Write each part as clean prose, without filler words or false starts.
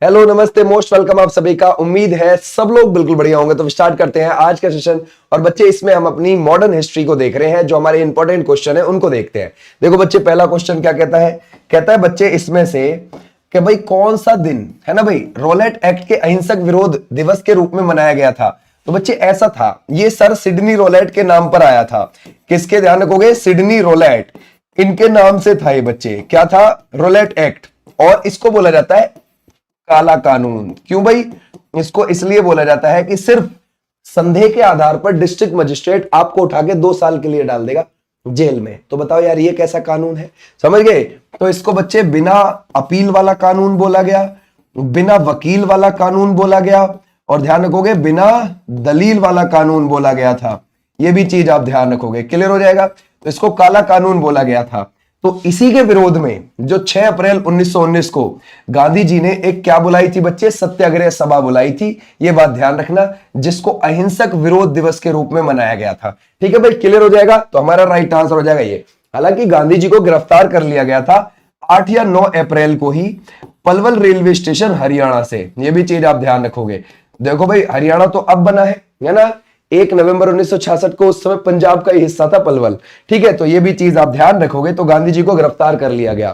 Hello नमस्ते most welcome आप सभी का। उम्मीद है सब लोग बिल्कुल बढ़िया होंगे। तो स्टार्ट करते हैं आज का सेशन। और बच्चे इसमें हम अपनी मॉडर्न हिस्ट्री को देख रहे हैं, जो हमारे इंपॉर्टेंट क्वेश्चन है उनको देखते हैं। देखो बच्चे, पहला क्वेश्चन क्या कहता है? कहता है बच्चे इसमें से कि भाई कौन सा दिन है ना भाई रोलेट एक्ट के अहिंसक विरोध दिवस के रूप में मनाया गया था। तो बच्चे ऐसा था, ये सर सिडनी रोलेट के नाम पर आया था। किसके, ध्यान रखोगे, सिडनी रोलेट, इनके नाम से था ये बच्चे। क्या था? Rowlatt act. और इसको बोला जाता है काला कानून। क्यों भाई? इसको इसलिए बोला जाता है कि सिर्फ संदेह के आधार पर डिस्ट्रिक्ट मजिस्ट्रेट आपको उठा के 2 साल के लिए डाल देगा जेल में। तो बताओ यार ये कैसा कानून है, समझ गए? तो इसको बच्चे बिना अपील वाला कानून बोला गया, बिना वकील वाला कानून बोला गया, और ध्यान रखोगे बिना दलील वाला कानून बोला गया था। ये भी चीज आप ध्यान रखोगे, क्लियर हो जाएगा। तो इसको काला कानून बोला गया था। तो इसी के विरोध में जो 6 अप्रैल 1919 को गांधी जी ने एक क्या बुलाई थी बच्चे? सत्याग्रह सभा बुलाई थी। ये बात ध्यान रखना, जिसको अहिंसक विरोध दिवस के रूप में मनाया गया था। ठीक है भाई, क्लियर हो जाएगा। तो हमारा राइट आंसर हो जाएगा ये। हालांकि गांधी जी को गिरफ्तार कर लिया गया था 8 या 9 अप्रैल को ही पलवल रेलवे स्टेशन हरियाणा से। ये भी चीज आप ध्यान रखोगे। देखो भाई, हरियाणा तो अब बना है ना, 1 नवंबर 1966 को, उस समय पंजाब का हिस्सा था पलवल। ठीक है, तो ये भी चीज आप ध्यान रखोगे। तो गांधी जी को गिरफ्तार कर लिया गया।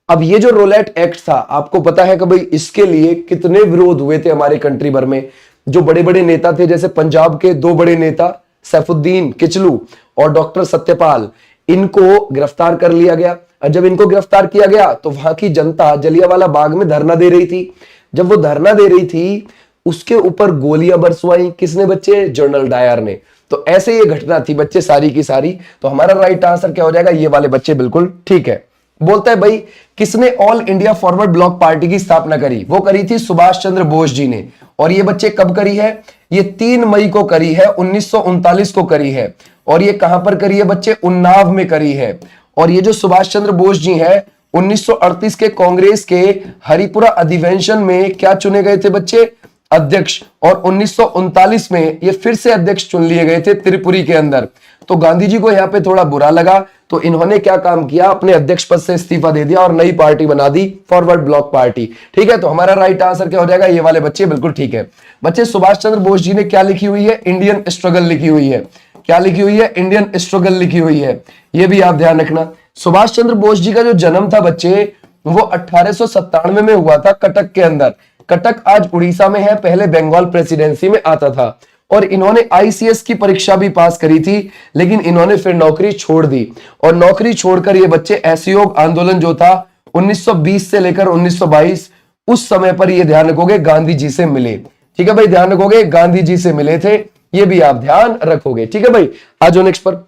अब ये जो रोलेट एक्ट था, आपको पता है कि भाई इसके लिए कितने विरोध हुए थे हमारे कंट्री भर में। जो बड़े बड़े नेता थे, जैसे पंजाब के 2 बड़े नेता सैफुद्दीन किचलू और डॉक्टर सत्यपाल, इनको गिरफ्तार कर लिया गया। और जब इनको गिरफ्तार किया गया तो वहां की जनता जलियांवाला बाग में धरना दे रही थी। जब वो धरना दे रही थी, उसके ऊपर गोलियां बरसवाई। किसने बच्चे? जनरल डायर ने। तो ऐसे ये घटना थी बच्चे सारी की सारी। तो हमारा राइट आंसर क्या हो जाएगा? ये वाले बच्चे बिल्कुल ठीक है। बोलता है भाई किसने all India forward block party की स्थापना करी? वो करी थी सुभाष चंद्र बोस जी ने। और ये बच्चे कब करी है? ये 3 मई को करी है, 1939 को करी है। और ये कहां पर करी है बच्चे? उन्नाव में करी है। और ये जो सुभाष चंद्र बोस जी है, 1938 के कांग्रेस के हरिपुरा अधिवेशन में क्या चुने गए थे बच्चे? अध्यक्ष। और 1939 में ये फिर से अध्यक्ष चुन लिए गए थे त्रिपुरी के अंदर। तो गांधी जी को यहां पे थोड़ा बुरा लगा, तो इन्होंने क्या काम किया? अपने अध्यक्ष पद से इस्तीफा दे दिया और नई पार्टी बना दी, फॉरवर्ड ब्लॉक पार्टी। ठीक है, तो हमारा राइट आंसर क्या हो जाएगा? ये वाले बच्चे बिल्कुल ठीक है। बच्चे सुभाष चंद्र बोस जी ने क्या लिखी हुई है? इंडियन स्ट्रगल लिखी हुई है। क्या लिखी हुई है? इंडियन स्ट्रगल लिखी हुई है। ये भी आप ध्यान रखना। सुभाष चंद्र बोस जी का जो जन्म था बच्चे, वो 1897 में हुआ था कटक के अंदर। कटक आज उड़ीसा में है, पहले बंगाल प्रेसिडेंसी में आता था। और इन्होंने आईसीएस की परीक्षा भी पास करी थी, लेकिन इन्होंने फिर नौकरी छोड़ दी। और नौकरी छोड़कर ये बच्चे असहयोग आंदोलन जो था 1920 से लेकर 1922, उस समय पर ये ध्यान रखोगे गांधी जी से मिले। ठीक है भाई, ध्यान रखोगे गांधी जी से मिले थे। ये भी आप ध्यान रखोगे। ठीक है भाई, आ जाओ नेक्स्ट पर।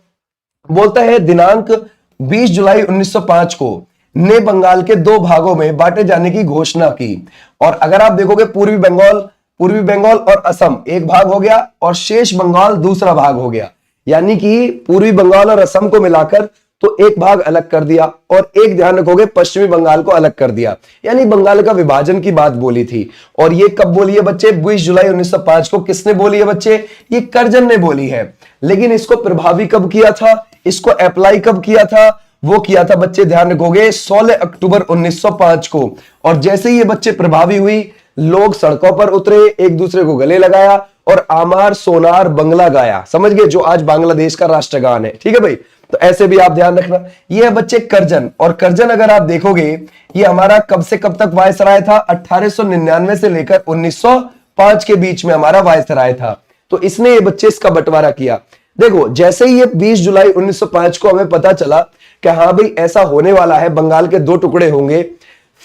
बोलता है दिनांक 20 जुलाई 1905 को ने बंगाल के 2 भागों में बांटे जाने की घोषणा की। और अगर आप देखोगे पूर्वी बंगाल और असम एक भाग हो गया और शेष बंगाल दूसरा भाग हो गया। यानी कि पूर्वी बंगाल और असम को मिलाकर तो एक भाग अलग कर दिया, और एक ध्यान रखोगे पश्चिमी बंगाल को अलग कर दिया। यानी बंगाल का विभाजन की बात बोली थी। और ये कब बोली है बच्चे? 20 जुलाई 1905 को। किसने बोली है बच्चे? ये कर्जन ने बोली है। लेकिन इसको प्रभावी कब किया था? इसको अप्लाई कब किया था? वो किया था बच्चे, ध्यान रखोगे, 16 अक्टूबर 1905 को। और जैसे ही ये बच्चे प्रभावी हुई, लोग सड़कों पर उतरे, एक दूसरे को गले लगाया और आमार सोनार बंगला गाया। समझ गए? जो आज बांग्लादेश का राष्ट्रगान है। ठीक है भाई, तो ऐसे भी आप ध्यान रखना। ये है बच्चे कर्जन। और कर्जन अगर आप देखोगे, ये हमारा कब से कब तक वायसराय था? 1899 से लेकर 1905 के बीच में हमारा वायसराय था। तो इसने ये बच्चे इसका बंटवारा किया। देखो, जैसे ही ये 20 जुलाई 1905 को हमें पता चला कि हाँ भाई ऐसा होने वाला है, बंगाल के 2 टुकड़े होंगे,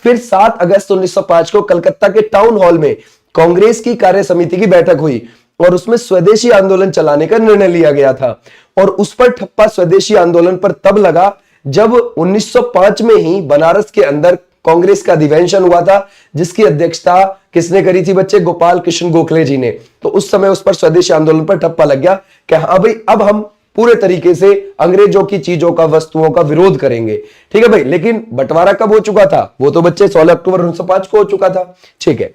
फिर 7 अगस्त 1905 को कलकत्ता के टाउन हॉल में कांग्रेस की कार्य समिति की बैठक हुई और उसमें स्वदेशी आंदोलन चलाने का निर्णय लिया गया था। और उस पर ठप्पा स्वदेशी आंदोलन पर तब लगा जब 1905 में ही बनारस के अंदर कांग्रेस का अधिवेशन हुआ था, जिसकी अध्यक्षता किसने करी थी बच्चे? गोपाल कृष्ण गोखले जी ने। तो उस समय उस पर स्वदेशी आंदोलन पर ठप्पा लग गया कि हाँ भाई अब हम पूरे तरीके से अंग्रेजों की चीजों का, वस्तुओं का विरोध करेंगे। ठीक है भाई, लेकिन बंटवारा कब हो चुका था? वो तो बच्चे 16 अक्टूबर 1905 को हो चुका था। ठीक है,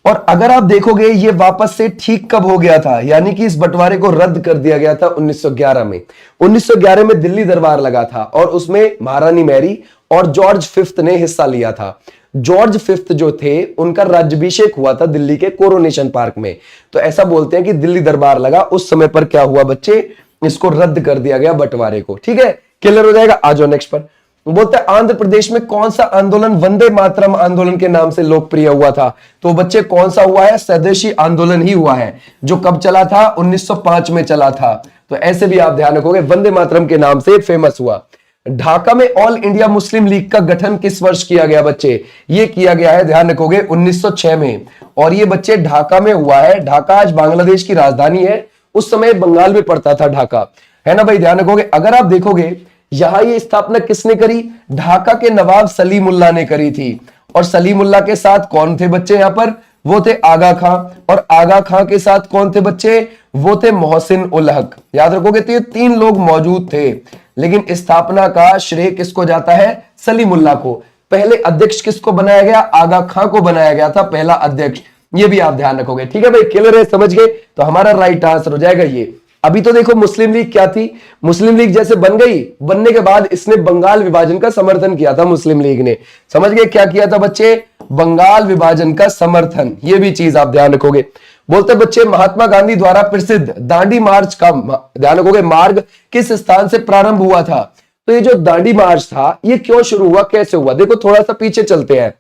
और अगर आप देखोगे ये वापस से ठीक कब हो गया था? यानी कि इस बंटवारे को रद्द कर दिया गया था 1911 में। 1911 में दिल्ली दरबार लगा था और उसमें महारानी मैरी और जॉर्ज 5th ने हिस्सा लिया था। जॉर्ज फिफ्थ जो थे उनका राज्याभिषेक हुआ था दिल्ली के कोरोनेशन पार्क में। तो ऐसा बोलते हैं कि दिल्ली दरबार लगा उस समय पर क्या हुआ बच्चे, इसको रद्द कर दिया गया बंटवारे को। ठीक है, क्लियर हो जाएगा। आ जाओ नेक्स्ट पर। बोलते हैं आंध्र प्रदेश में कौन सा आंदोलन वंदे मातरम आंदोलन के नाम से लोकप्रिय हुआ था? तो बच्चे कौन सा हुआ है? स्वदेशी आंदोलन ही हुआ है, जो कब चला था? 1905 में चला था। तो ऐसे भी आप ध्यान रखोगे, वंदे मातरम के नाम से फेमस हुआ। ढाका में ऑल इंडिया मुस्लिम लीग का गठन किस वर्ष किया गया बच्चे? ये किया गया है, ध्यान रखोगे, 1906 में। और ये बच्चे ढाका में हुआ है। ढाका आज बांग्लादेश की राजधानी है, उस समय बंगाल में पड़ता था ढाका, है ना भाई, ध्यान रखोगे। अगर आप देखोगे यहां ये स्थापना किसने करी? ढाका के नवाब सलीमुल्लाह ने करी थी। और सलीमुल्लाह के साथ कौन थे बच्चे यहां पर? वो थे आगा खां। और आगा खां के साथ कौन थे बच्चे? वो थे मोहसिन उल हक। याद रखोगे, तो ये 3 लोग मौजूद थे। लेकिन स्थापना का श्रेय किसको जाता है? सलीमुल्लाह को। पहले अध्यक्ष किसको बनाया गया? आगा खां को बनाया गया था पहला अध्यक्ष। ये भी आप ध्यान रखोगे। ठीक है भाई, क्लियर है, समझ गए? तो हमारा राइट आंसर हो जाएगा ये। अभी तो देखो मुस्लिम लीग क्या थी, मुस्लिम लीग जैसे बन गई, बनने के बाद इसने बंगाल विभाजन का समर्थन किया था मुस्लिम लीग ने। समझ गए क्या किया था बच्चे? बंगाल विभाजन का समर्थन। ये भी चीज आप ध्यान रखोगे। बोलते बच्चे महात्मा गांधी द्वारा प्रसिद्ध दांडी मार्च का, ध्यान रखोगे, मार्ग किस स्थान से प्रारंभ हुआ था? तो ये जो दांडी मार्च था ये क्यों शुरू हुआ, कैसे हुआ? देखो थोड़ा सा पीछे चलते हैं,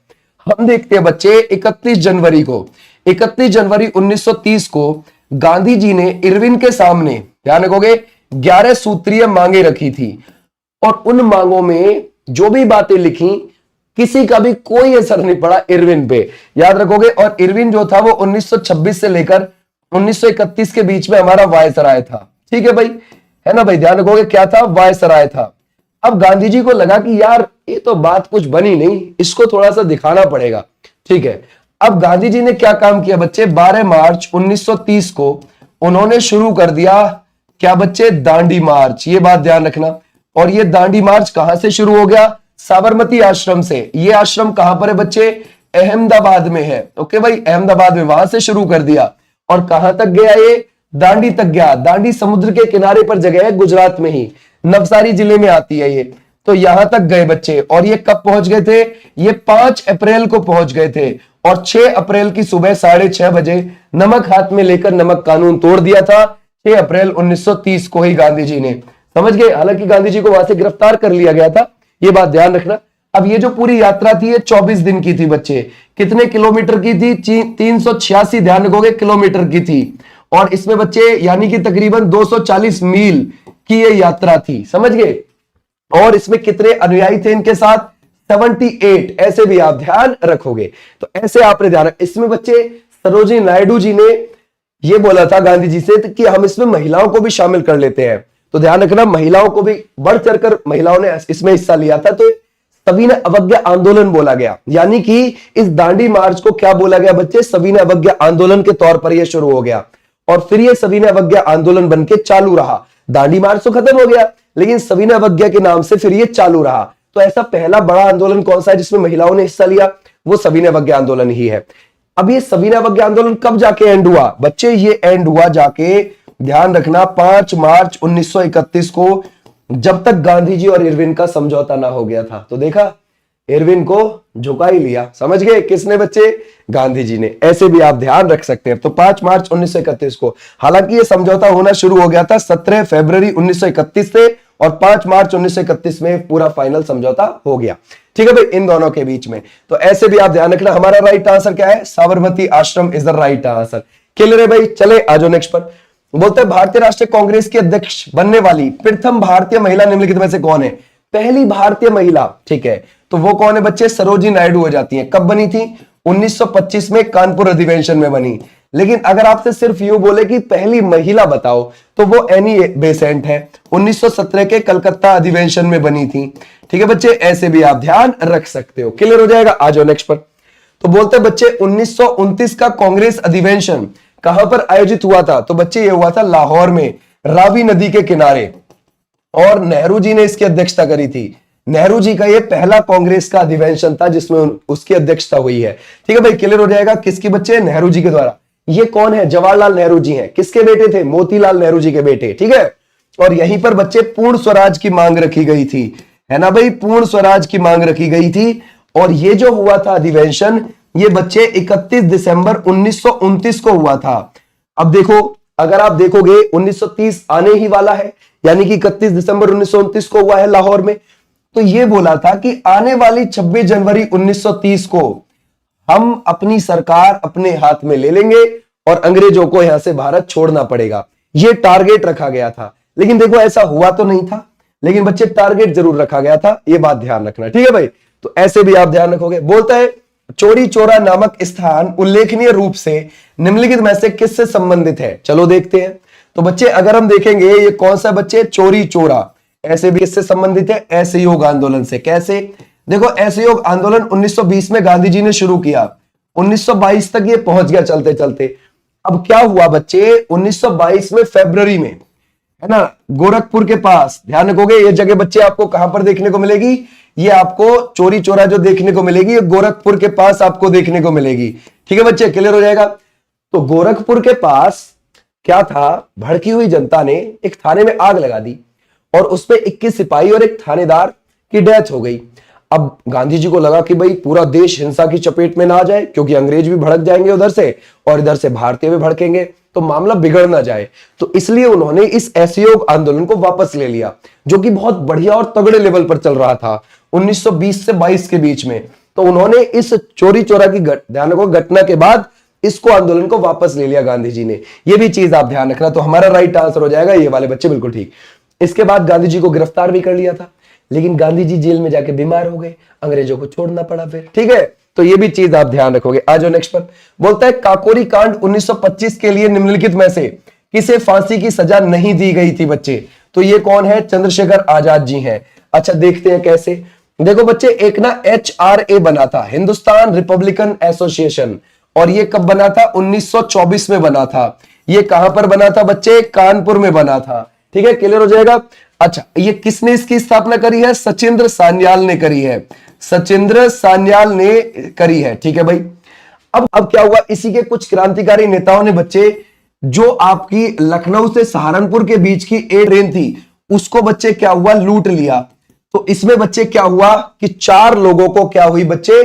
हम देखते हैं बच्चे 31 जनवरी को, 31 जनवरी 1930 को गांधी जी ने इरविन के सामने, ध्यान रखोगे, 11 सूत्रीय मांगे रखी थी। और उन मांगों में जो भी बातें लिखी किसी का भी कोई असर नहीं पड़ा इरविन पे, याद रखोगे। और इरविन जो था वो 1926 से लेकर 1931 के बीच में हमारा वायसराय था। ठीक है भाई, है ना भाई, ध्यान रखोगे, क्या था? वायसराय था। अब गांधी जी को लगा कि यार ये तो बात कुछ बनी नहीं, इसको थोड़ा सा दिखाना पड़ेगा। ठीक है, अब गांधी जी ने क्या काम किया बच्चे? 12 मार्च 1930 को उन्होंने शुरू कर दिया क्या बच्चे? दांडी मार्च। ये बात ध्यान रखना। और ये दांडी मार्च कहां से शुरू हो गया? साबरमती आश्रम से। ये आश्रम कहां पर है बच्चे? अहमदाबाद में है। ओके भाई, अहमदाबाद में, वहां से शुरू कर दिया। और कहां तक गया ये? दांडी तक गया। दांडी समुद्र के किनारे पर जगह है, गुजरात में ही, नवसारी जिले में आती है ये। तो यहां तक गए बच्चे। और ये कब पहुंच गए थे? ये 5 अप्रैल को पहुंच गए थे। और 6 अप्रैल की सुबह 6:30 बजे नमक हाथ में लेकर नमक कानून तोड़ दिया था। 6 अप्रैल 1930 को ही गांधी जी ने, समझ गए। हालांकि गांधी जी को वहां से गिरफ्तार कर लिया गया था, ये बात ध्यान रखना। अब ये जो पूरी यात्रा थी ये 24 दिन की थी बच्चे। कितने किलोमीटर की थी? 386, ध्यान रखोगे, किलोमीटर की थी। और इसमें बच्चे यानी कि तकरीबन 240 मील की ये यात्रा थी, समझ गए। और इसमें कितने अनुयायी थे इनके साथ? 78। ऐसे भी आप ध्यान रखोगे। तो ऐसे आपने ध्यान इसमें बच्चे सरोजिनी नायडू जी ने ये बोला था गांधी जी से कि हम इसमें महिलाओं को भी शामिल कर लेते हैं। तो ध्यान रखना, महिलाओं को भी बढ़ चढ़कर महिलाओं ने इसमें हिस्सा लिया था। तो सविनय अवज्ञा आंदोलन बोला गया, यानी कि इस दांडी मार्च को क्या बोला गया बच्चे? सविनय अवज्ञा आंदोलन के तौर पर यह शुरू हो गया। और फिर यह सविनय अवज्ञा आंदोलन बनके चालू रहा। दांडी मार्च तो खत्म हो गया, लेकिन सविनय अवज्ञा के नाम से फिर यह चालू रहा। तो ऐसा पहला बड़ा आंदोलन कौन सा है जिसमें महिलाओं ने हिस्सा लिया? वो सविनय अवज्ञा आंदोलन ही है। अब ये सविनय अवज्ञा आंदोलन कब जाके एंड हुआ बच्चे? ये एंड हुआ जाके, ध्यान रखना, 5 मार्च 1931 को, जब तक गांधी जी और इरविन का समझौता ना हो गया था। तो देखा, इरविन को झुका ही लिया, समझ गए, किसने बच्चे? गांधी जी ने। ऐसे भी आप ध्यान रख सकते हैं। तो 5 मार्च 1931 को, हालांकि ये समझौता होना शुरू हो गया था 17 फरवरी 1931 से, और 5 मार्च 1931 में पूरा फाइनल समझौता हो गया। ठीक है भाई, इन दोनों के बीच में। तो ऐसे भी आप ध्यान रखना। हमारा राइट आंसर क्या है? साबरमती आश्रम is the right answer. Clear है भाई? चले आ जाओ नेक्स्ट पर। बोलते हैं भारतीय राष्ट्रीय कांग्रेस की अध्यक्ष बनने वाली प्रथम भारतीय महिला निम्नलिखित में से कौन है? पहली भारतीय महिला, ठीक है, तो वो कौन है बच्चे? सरोजिनी नायडू हो जाती है। कब बनी थी? 1925 में कानपुर अधिवेशन में बनी। लेकिन अगर आपसे सिर्फ यूं बोले कि पहली महिला बताओ, तो वो एनी बेसेंट है, 1917 के कलकत्ता अधिवेशन में बनी थी। ठीक है बच्चे, ऐसे भी आप ध्यान रख सकते हो। क्लियर हो जाएगा? आ जाओ नेक्स्ट पर। तो बोलते बच्चे 1929 का कांग्रेस अधिवेशन कहां पर आयोजित हुआ था? तो बच्चे ये हुआ था लाहौर में, रावी नदी के किनारे। और नेहरू जी ने इसकी अध्यक्षता करी थी। नेहरू जी का ये पहला कांग्रेस का अधिवेशन था जिसमें उसकी अध्यक्षता हुई है। ठीक है भाई, क्लियर हो जाएगा? किसकी बच्चे? नेहरू जी के द्वारा। ये कौन है? जवाहरलाल नेहरू जी हैं। किसके बेटे थे? मोतीलाल नेहरू जी के बेटे। ठीक है, और यहीं पर बच्चे पूर्ण स्वराज की मांग रखी गई थी, है ना भाई, पूर्ण स्वराज की मांग रखी गई थी। और ये जो हुआ था अधिवेशन, ये बच्चे 31 दिसंबर 1929 को हुआ था। अब देखो, अगर आप देखोगे 1930 आने ही वाला है, यानी कि 31 दिसंबर 1929 को हुआ है लाहौर में। तो ये बोला था कि आने वाली 26 जनवरी 1930 को हम अपनी सरकार अपने हाथ में ले लेंगे और अंग्रेजों को यहां से भारत छोड़ना पड़ेगा। ये टारगेट रखा गया था। लेकिन देखो, ऐसा हुआ तो नहीं था, लेकिन बच्चे टारगेट जरूर रखा गया था, ये बात ध्यान रखना, ठीक है भाई। तो ऐसे भी आप ध्यान रखोगे। बोलता है चौरी चौरा नामक स्थान उल्लेखनीय रूप से निम्नलिखित में से किससे संबंधित है? चलो देखते हैं। तो बच्चे अगर हम देखेंगे, ये कौन सा बच्चे, चौरी चौरा, ऐसे भी इससे संबंधित है असहयोग आंदोलन से। कैसे? देखो, असहयोग आंदोलन 1920 में गांधी जी ने शुरू किया, 1922 तक ये पहुंच गया चलते चलते। अब क्या हुआ बच्चे, 1922 में फरवरी में, है ना, गोरखपुर के पास, ध्यान रखोगे ये जगह बच्चे आपको कहां पर देखने को मिलेगी, ये आपको चौरी चौरा जो देखने को मिलेगी, ये गोरखपुर के पास आपको देखने को मिलेगी। ठीक है बच्चे, क्लियर हो जाएगा। तो गोरखपुर के पास क्या था, भड़की हुई जनता ने एक थाने में आग लगा दी और उसमें 21 सिपाही और एक थानेदार की डेथ हो गई। अब गांधी जी को लगा कि भाई पूरा देश हिंसा की चपेट में ना आ जाए, क्योंकि अंग्रेज भी भड़क जाएंगे उधर से और इधर से भारतीय भी भड़केंगे, तो मामला बिगड़ ना जाए। तो इसलिए उन्होंने इस असहयोग आंदोलन को वापस ले लिया, जो कि बहुत बढ़िया और तगड़े लेवल पर चल रहा था 1920 से 22 के बीच में। तो उन्होंने इस चौरी चौरा की ध्यान रखो घटना के बाद इसको आंदोलन को वापस ले लिया गांधी जी ने। ये भी चीज आप ध्यान रखना। तो हमारा राइट आंसर हो जाएगा ये वाले बच्चे, बिल्कुल ठीक। इसके बाद गांधी जी को गिरफ्तार भी कर लिया था, लेकिन गांधी जी जेल में जाके बीमार हो गए, अंग्रेजों को छोड़ना पड़ा फिर। ठीक है, तो ये भी चीज आप ध्यान रखोगे। आ जाओ नेक्स्ट पर। बोलता है काकोरी कांड 1925 के लिए निम्नलिखित में से किसे फांसी की सजा नहीं दी गई थी बच्चे? तो ये कौन है? चंद्रशेखर आजाद जी हैं। अच्छा, देखते हैं कैसे। देखो बच्चे, एक ना HRA बना था, हिंदुस्तान रिपब्लिकन एसोसिएशन, और ये कब बना था? 1924 में बना था। ये कहां पर बना था बच्चे? कानपुर में बना था। ठीक है, क्लियर हो जाएगा। अच्छा, ये किसने इसकी स्थापना करी है? सचिंद्र सान्याल ने करी है, सचिंद्र सान्याल ने करी है। ठीक है भाई। अब क्या हुआ, इसी के कुछ क्रांतिकारी नेताओं ने बच्चे, जो आपकी लखनऊ से सहारनपुर के बीच की एक ट्रेन थी, उसको बच्चे क्या हुआ, लूट लिया। तो इसमें बच्चे क्या हुआ कि 4 लोगों को क्या हुई बच्चे,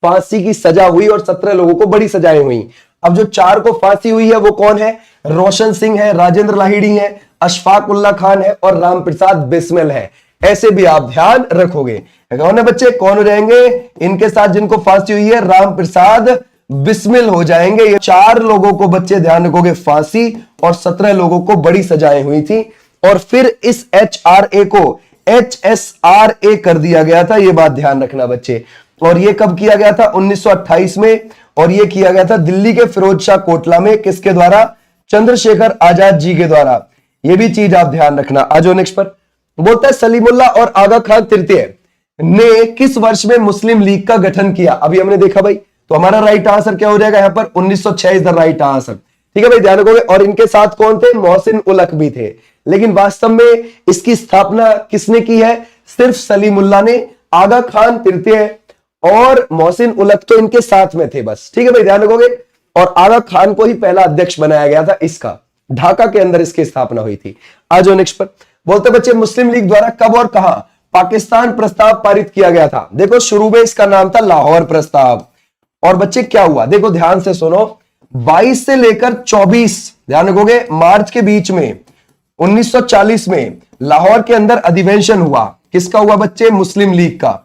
फांसी की सजा हुई और 17 लोगों को बड़ी सजाएं हुई। अब जो 4 को फांसी हुई है वो कौन है? रोशन सिंह है, राजेंद्र लाहिड़ी है, अशफाक उल्ला खान है और राम प्रसाद बिस्मिल है। ऐसे भी आप ध्यान रखोगे। कौन है बच्चे, कौन हो जाएंगे इनके साथ जिनको फांसी हुई है? राम प्रसाद बिस्मिल हो जाएंगे। ये 4 लोगों को बच्चे ध्यान रखोगे फांसी और 17 लोगों को बड़ी सजाएं हुई थी। और फिर इस HRA को HSRA कर दिया गया था, ये बात ध्यान रखना बच्चे। और ये कब किया गया था? 1928 में। और ये किया गया था दिल्ली के फिरोज शाह कोटला में, किसके द्वारा? चंद्रशेखर आजाद जी के द्वारा। ये भी चीज आप ध्यान रखना। आ जाओ नेक्स्ट पर। बोलता है सलीमुल्लाह और आगा खान तृतीय ने किस वर्ष में मुस्लिम लीग का गठन किया? अभी हमने देखा भाई। तो हमारा राइट आंसर क्या हो जाएगा यहां पर? 1906 इज द राइट आंसर। ठीक है भाई, ध्यान रखोगे। और इनके साथ कौन थे? मोहसिन उल हक भी थे। लेकिन वास्तव में इसकी स्थापना किसने की है? सिर्फ सलीमुल्लाह ने। आगा खान तृतीय और मोहसिन उल हक तो इनके साथ में थे बस। ठीक है भाई, ध्यान रखोगे। और आगा खान को ही पहला अध्यक्ष बनाया गया था इसका, ढाका के अंदर इसकी स्थापना हुई थी। आज नेक्स्ट पर। बोलते बच्चे मुस्लिम लीग द्वारा कब और कहां पाकिस्तान प्रस्ताव पारित किया गया था? देखो, शुरू में इसका नाम था लाहौर प्रस्ताव। और बच्चे क्या हुआ, देखो ध्यान से सुनो, 22 से लेकर 24 ध्यान रखोगे मार्च के बीच में 1940 में लाहौर के अंदर अधिवेशन हुआ। किसका हुआ बच्चे? मुस्लिम लीग का।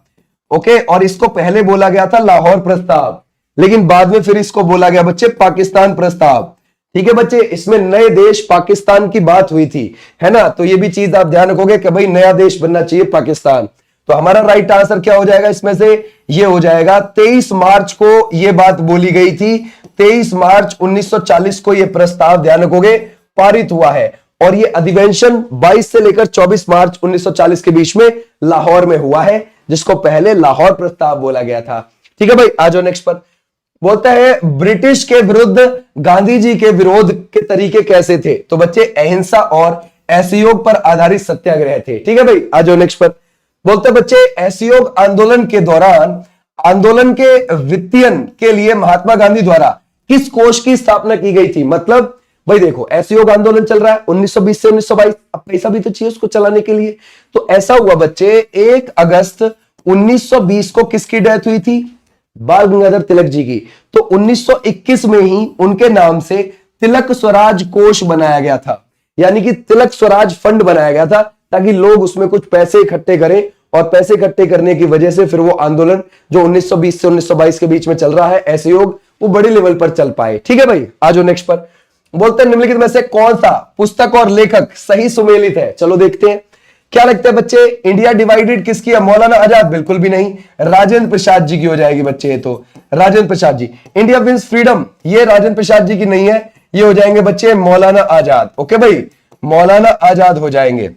ओके, और इसको पहले बोला गया था लाहौर प्रस्ताव, लेकिन बाद में फिर इसको बोला गया बच्चे पाकिस्तान प्रस्ताव। ठीक है बच्चे, इसमें नए देश पाकिस्तान की बात हुई थी, है ना। तो ये भी चीज आप ध्यान रखोगे कि भाई नया देश बनना चाहिए पाकिस्तान। तो हमारा राइट आंसर क्या हो जाएगा इसमें से? ये हो जाएगा 23 मार्च को ये बात बोली गई थी। 23 मार्च 1940 को ये प्रस्ताव ध्यान रखोगे पारित हुआ है। और ये अधिवेशन 22 से लेकर 24 मार्च 1940 के बीच में लाहौर में हुआ है, जिसको पहले लाहौर प्रस्ताव बोला गया था। ठीक है भाई, आ जाओ नेक्स्ट पर। बोलता है ब्रिटिश के विरुद्ध गांधी जी के विरोध के तरीके कैसे थे? तो बच्चे अहिंसा और असहयोग पर आधारित सत्याग्रह थे। ठीक है भाई, आ जाओ नेक्स्ट पर। बोलते बच्चे असहयोग आंदोलन के दौरान आंदोलन के वित्तीयन के लिए महात्मा गांधी द्वारा किस कोष की स्थापना की गई थी? मतलब भाई देखो, असहयोग आंदोलन चल रहा है 1920 से 1922, अब पैसा भी तो चाहिए उसको चलाने के लिए। तो ऐसा हुआ बच्चे, 1 अगस्त 1920 को किसकी डेथ हुई थी? बाल गंगाधर तिलक जी की। तो 1921 में ही उनके नाम से तिलक स्वराज कोष बनाया गया था, यानी कि तिलक स्वराज फंड बनाया गया था ताकि लोग उसमें कुछ पैसे इकट्ठे करें, और पैसे इकट्ठे करने की वजह से फिर वो आंदोलन जो 1920 से 1922 के बीच में चल रहा है, ऐसे योग, वो बड़ी लेवल पर चल पाए। ठीक है भाई, आ जाओ नेक्स्ट पर। बोलते हैं निम्नलिखित में से कौन सा पुस्तक और लेखक सही सुमेलित है? चलो देखते हैं। क्या लगता है बच्चे, इंडिया डिवाइडेड किसकी है? मौलाना आजाद? बिल्कुल भी नहीं, राजेंद्र प्रसाद जी की हो जाएगी बच्चे। तो Rajendra Prasad ji. India wins freedom, ये राजेंद्र प्रसाद जी की नहीं है, ये हो जाएंगे बच्चे मौलाना आजाद। ओके भाई, मौलाना आजाद हो जाएंगे।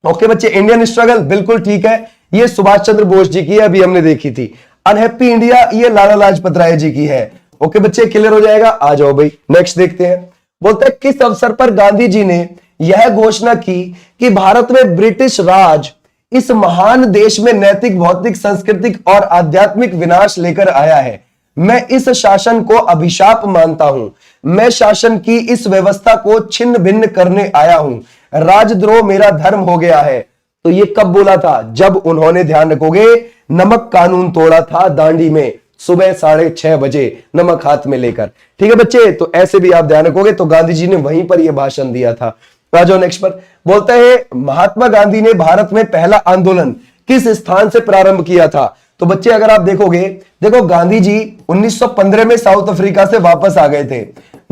ओके बच्चे, इंडियन स्ट्रगल, बिल्कुल ठीक है, ये सुभाष चंद्र बोस जी की है, अभी हमने देखी थी। अनहैप्पी इंडिया, ये लाला लाजपत राय जी की है। ओके बच्चे, क्लियर हो जाएगा। आ जाओ भाई नेक्स्ट देखते हैं। बोलते हैं किस अवसर पर गांधी जी ने यह घोषणा की कि भारत में ब्रिटिश राज इस महान देश में नैतिक, भौतिक, सांस्कृतिक और आध्यात्मिक विनाश लेकर आया है। मैं इस शासन को अभिशाप मानता हूं। मैं शासन की इस व्यवस्था को छिन्न भिन्न करने आया हूं। राजद्रोह मेरा धर्म हो गया है। तो ये कब बोला था? जब उन्होंने, ध्यान रखोगे, नमक कानून तोड़ा था दांडी में सुबह 6:30 बजे, नमक हाथ में लेकर। ठीक है बच्चे, तो ऐसे भी आप ध्यान रखोगे, तो गांधी जी ने वहीं पर यह भाषण दिया था। राजो नेक्स्ट पर। बोलता है महात्मा गांधी ने भारत में पहला आंदोलन किस स्थान से प्रारंभ किया था? तो बच्चे अगर आप देखोगे, देखो गांधी जी 1915 में साउथ अफ्रीका से वापस आ गए थे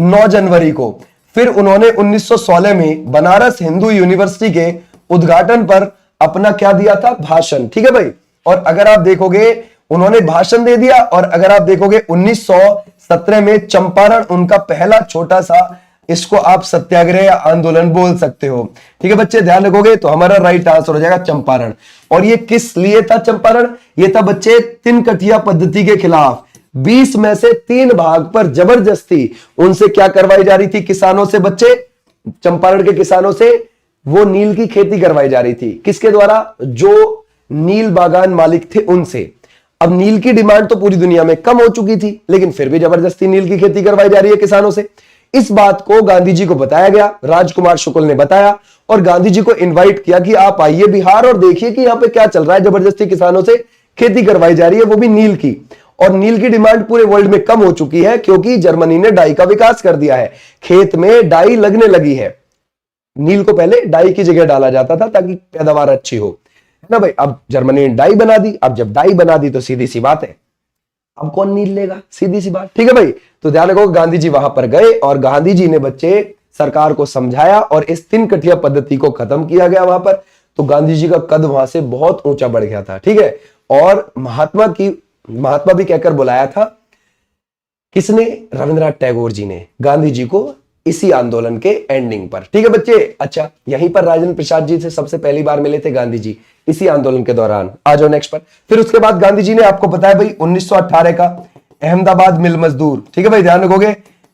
9 जनवरी को। फिर उन्होंने 1916 में बनारस हिंदू यूनिवर्सिटी के उद्घाटन पर अपना क्या दिया था? भाषण। ठीक है भाई, और अगर आप देखोगे उन्होंने भाषण दे दिया, और अगर आप देखोगे 1917 में चंपारण उनका पहला छोटा सा, इसको आप सत्याग्रह या आंदोलन बोल सकते हो। ठीक है बच्चे, ध्यान रखोगे, तो हमारा राइट आंसर हो जाएगा चंपारण। और ये किस लिए था चंपारण? ये था बच्चे तिनकठिया पद्धति के खिलाफ। 20 में से 3 भाग पर जबरदस्ती उनसे क्या करवाई जा रही थी? किसानों से बच्चे, चंपारण के किसानों से वो नील की खेती करवाई जा रही थी। किसके द्वारा? जो नील बागान मालिक थे उनसे। अब नील की डिमांड तो पूरी दुनिया में कम हो चुकी थी, लेकिन फिर भी जबरदस्ती नील की खेती करवाई जा रही है किसानों से। इस बात को गांधी जी को बताया गया, राजकुमार शुक्ल ने बताया, और गांधी जी को इनवाइट किया कि आप आइए बिहार और देखिए कि यहां पे क्या चल रहा है। जबरदस्ती किसानों से खेती करवाई जा रही है, वो भी नील की। और नील की डिमांड पूरे वर्ल्ड में कम हो चुकी है क्योंकि जर्मनी ने डाई का विकास कर दिया है, खेत में डाई लगने लगी है। नील को पहले डाई की जगह डाला जाता था ताकि पैदावार अच्छी हो ना भाई। अब जर्मनी ने डाई बना दी, अब जब डाई बना दी तो सीधी सी बात है, अब कौन नील लेगा? सीधी सी बात। ठीक है भाई, तो ध्यान रखो, गांधी जी वहां पर गए और गांधी जी ने बच्चे सरकार को समझाया और इस तिनकठिया पद्धति को खत्म किया गया वहां पर। तो गांधी जी का कद वहां से बहुत ऊंचा बढ़ गया था। ठीक है, और महात्मा भी कहकर बुलाया था किसने? रविंद्रनाथ टैगोर जी ने गांधी जी को इसी आंदोलन के एंडिंग पर। ठीक है बच्चे, अच्छा यहीं पर राजेंद्र प्रसाद जी से सबसे पहली बार मिले थे गांधी जी, इसी आंदोलन के दौरान। आ जाओ नेक्स्ट पर। फिर उसके बाद गांधी जी ने, आपको पता है भाई, 1918 का अहमदाबाद मिल मजदूर, ठीक है भाई ध्यान रखोगे,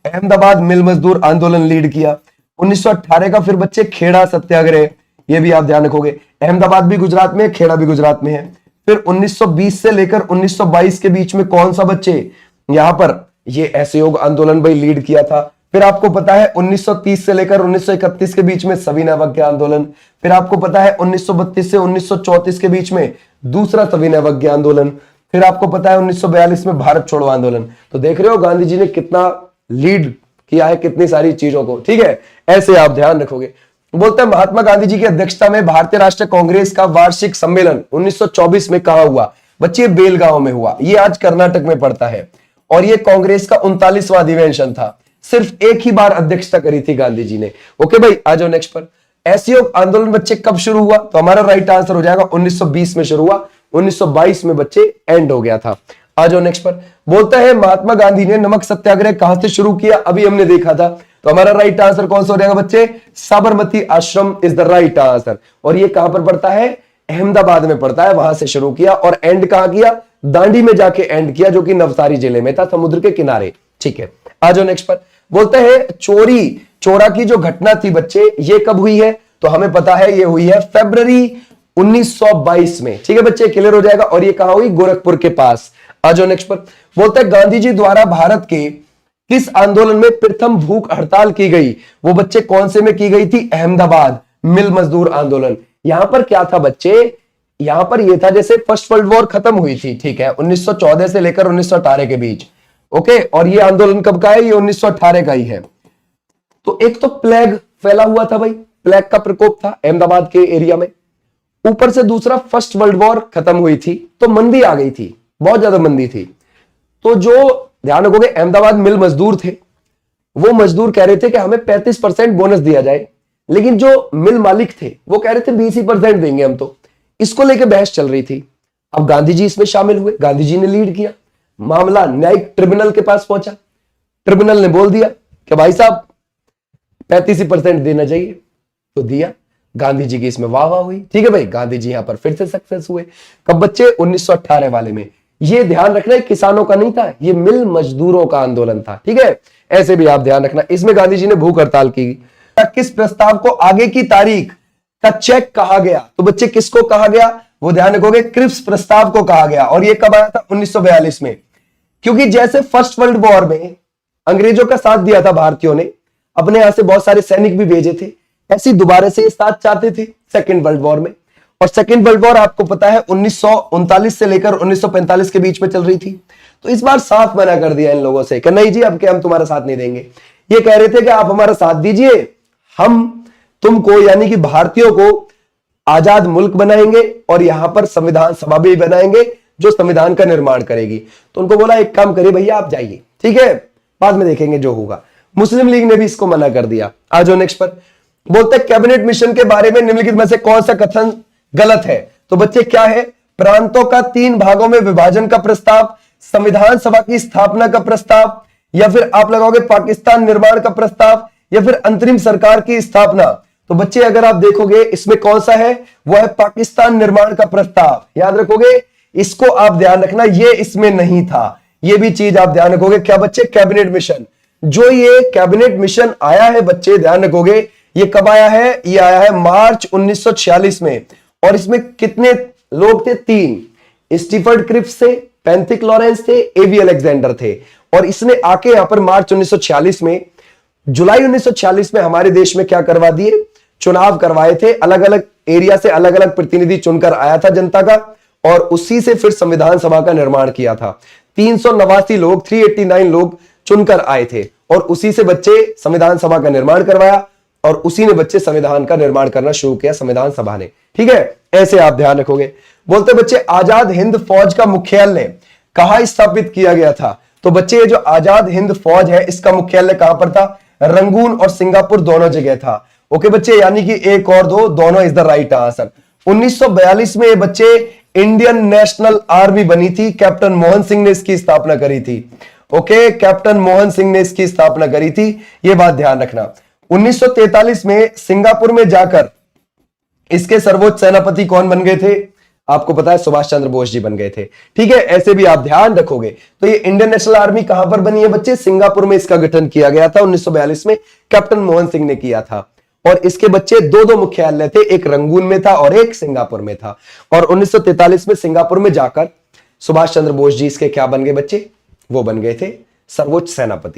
अहमदाबाद मिल मजदूर आंदोलन लीड किया 1918 का। फिर बच्चे खेड़ा सत्याग्रह, ये भी आप ध्यान रखोगे, अहमदाबाद भी गुजरात में, खेड़ा भी गुजरात में है। फिर 1920 से लेकर 1922 के बीच में कौन सा बच्चे यहां पर ये असहयोग आंदोलन भाई लीड किया था। फिर आपको पता है 1930 से लेकर 1931 के बीच में सविनय अवज्ञा आंदोलन। फिर आपको पता है 1932 से 1934 के बीच में दूसरा सविनय अवज्ञा आंदोलन। फिर आपको पता है 1942 में भारत छोड़ो आंदोलन। तो देख रहे हो गांधी जी ने कितना लीड किया है कितनी सारी चीजों को। ठीक है, ऐसे आप ध्यान रखोगे। बोलते हैं महात्मा गांधी जी की अध्यक्षता में भारतीय राष्ट्रीय कांग्रेस का वार्षिक सम्मेलन 1924 में कहां हुआ? बच्चे बेलगांव में हुआ, ये आज कर्नाटक में पड़ता है। और ये कांग्रेस का 39वां अधिवेशन था। सिर्फ एक ही बार अध्यक्षता करी थी गांधी जी ने। ओके भाई, आ जाओ नेक्स्ट पर। असहयोग आंदोलन बच्चे कब शुरू हुआ? तो हमारा राइट आंसर हो जाएगा 1920 में शुरू हुआ, 1922 में बच्चे एंड हो गया था। आ जाओ नेक्स्ट पर। बोलता है महात्मा गांधी ने नमक सत्याग्रह कहां से शुरू किया? अभी हमने देखा था। तो हमारा राइट आंसर कौन सा हो जाएगा बच्चे? साबरमती आश्रम इज द राइट आंसर। और ये कहां पर पड़ता है? अहमदाबाद में पड़ता है, वहां से शुरू किया। और एंड कहां किया? दांडी में जाके एंड किया, जो कि नवसारी जिले में था, समुद्र के किनारे। ठीक है, आ जाओ नेक्स्ट पर। बोलते हैं चोरा की जो घटना थी बच्चे, ये कब हुई है? तो हमें पता है ये हुई है फरवरी 1922 में। ठीक है बच्चे, क्लियर हो जाएगा। और ये कहां हुई? गोरखपुर के पास। आ जाओ नेक्स्ट पर। बोलते हैं गांधी जी द्वारा भारत के किस आंदोलन में प्रथम भूख हड़ताल की गई? वो बच्चे कौन से में की गई थी? अहमदाबाद मिल मजदूर आंदोलन। यहां पर क्या था बच्चे? यहां पर यह था जैसे फर्स्ट वर्ल्ड वॉर खत्म हुई थी, ठीक है, 1914 से लेकर 1918 के बीच, ओके, और ये आंदोलन कब का है, ये 1918 का ही है। तो एक तो प्लेग फैला हुआ था भाई, प्लेग का प्रकोप था अहमदाबाद के एरिया में, ऊपर से दूसरा फर्स्ट वर्ल्ड वॉर खत्म हुई थी, तो मंदी आ गई थी, बहुत ज्यादा मंदी थी। तो जो ध्यान रखोगे अहमदाबाद मिल मजदूर थे, वो मजदूर कह रहे थे कि हमें 35% बोनस दिया जाए, लेकिन जो मिल मालिक थे वो कह रहे थे 20% देंगे हम। तो इसको लेकर बहस चल रही थी। अब गांधी जी इसमें शामिल हुए, गांधी जी ने लीड किया, मामला न्यायिक ट्रिब्यूनल के पास पहुंचा। ट्रिब्यूनल ने बोल दिया कि भाई साहब 35% देना चाहिए, तो दिया। गांधी जी की इसमें वाह वाह हुई, ठीक है भाई, गांधी जी यहां पर फिर से सक्सेस हुए। कब बच्चे, 1918 वाले में। ये ध्यान रखना है किसानों का नहीं था, ये मिल मजदूरों का आंदोलन था, ठीक है, ऐसे भी आप ध्यान रखना। इसमें गांधी जी ने भूख हड़ताल की। किस प्रस्ताव को आगे की तारीख का चेक कहा गया, तो बच्चे किसको कहा गया, वो ध्यान रखोगे क्रिप्स प्रस्ताव को कहा गया, और ये कब आया था, 1942 में। क्योंकि जैसे फर्स्ट वर्ल्ड वॉर में अंग्रेजों का साथ दिया था भारतीयों ने, अपने यहां से बहुत सारे सैनिक भी भेजे थे, ऐसी दोबारा से साथ चाहते थे सेकेंड वर्ल्ड वॉर में। और सेकेंड वर्ल्ड वॉर आपको पता है 1939 से लेकर 1945 के बीच में चल रही थी। तो इस बार साफ मना कर दिया इन लोगों से कि नहीं जी, अब के हम तुम्हारा साथ नहीं देंगे। ये कह रहे थे कि आप हमारा साथ दीजिए, हम तुमको यानी कि भारतीयों को आजाद मुल्क बनाएंगे और यहां पर संविधान सभा भी बनाएंगे जो संविधान का निर्माण करेगी। तो उनको बोला एक काम करिए भैया, आप जाइए, ठीक है, बाद में देखेंगे जो होगा। मुस्लिम लीग ने भी इसको मना कर दिया। आ जाओ नेक्स्ट पर। बोलते हैं कैबिनेट मिशन के बारे में निम्नलिखित में से कौन सा कथन गलत है। तो बच्चे क्या है, प्रांतों का 3 भागों में विभाजन का प्रस्ताव, संविधान सभा की स्थापना का प्रस्ताव, या फिर आप लगाओगे पाकिस्तान निर्माण का प्रस्ताव, या फिर अंतरिम सरकार की स्थापना। तो बच्चे अगर आप देखोगे इसमें कौन सा है, वो है पाकिस्तान निर्माण का प्रस्ताव। याद रखोगे, इसको आप ध्यान रखना, ये इसमें नहीं था, ये भी चीज आप ध्यान रखोगे। क्या बच्चे, कैबिनेट मिशन। जो ये कैबिनेट मिशन आया है बच्चे ध्यान रखोगे, ये कब आया है, ये आया है मार्च 1946 में। और इसमें कितने लोग थे, 3, स्टीफर्ड क्रिप्स थे, पैंथिक लॉरेंस थे, एवी अलेक्जेंडर थे। और इसने आके यहां पर मार्च 1946 में, जुलाई 1946 में हमारे देश में क्या करवा दिए, चुनाव करवाए थे। अलग अलग एरिया से अलग अलग प्रतिनिधि चुनकर आया था जनता का, और उसी से फिर संविधान सभा का निर्माण किया था। 389 लोग, 389 लोग चुनकर आए थे, और उसी से बच्चे संविधान सभा का निर्माण करवाया, और उसी ने बच्चे संविधान का निर्माण करना शुरू किया, संविधान सभा ने, ठीक है, ऐसे आप ध्यान रखोगे। बोलते बच्चे आजाद हिंद फौज का मुख्यालय कहां स्थापित किया गया था। तो बच्चे ये जो आजाद हिंद फौज है, इसका मुख्यालय कहां पर था, रंगून और सिंगापुर दोनों जगह था। ओके बच्चे, यानी कि एक और दो, दोनों इज द राइट आंसर। 1942 में ये बच्चे इंडियन नेशनल आर्मी बनी थी, कैप्टन मोहन सिंह ने इसकी स्थापना करी थी। ओके, कैप्टन मोहन सिंह ने इसकी स्थापना करी थी, ये बात ध्यान रखना। 1943 में सिंगापुर में जाकर इसके सर्वोच्च सेनापति कौन बन गए थे, आपको पता है सुभाष चंद्र बोस जी बन गए थे, ठीक है, ऐसे भी आप ध्यान रखोगे। तो ये इंडियन नेशनल आर्मी कहां पर बनी है बच्चे, सिंगापुर में इसका गठन किया गया था 1942 में, कैप्टन मोहन सिंह ने किया था। और इसके बच्चे 2 मुख्यालय थे, एक रंगून में था और एक सिंगापुर में था। और 1943 में सिंगापुर में जाकर सुभाष चंद्र बोस जी इसके क्या बन गए बच्चे, वो बन गए थे सर्वोच्च सेनापति।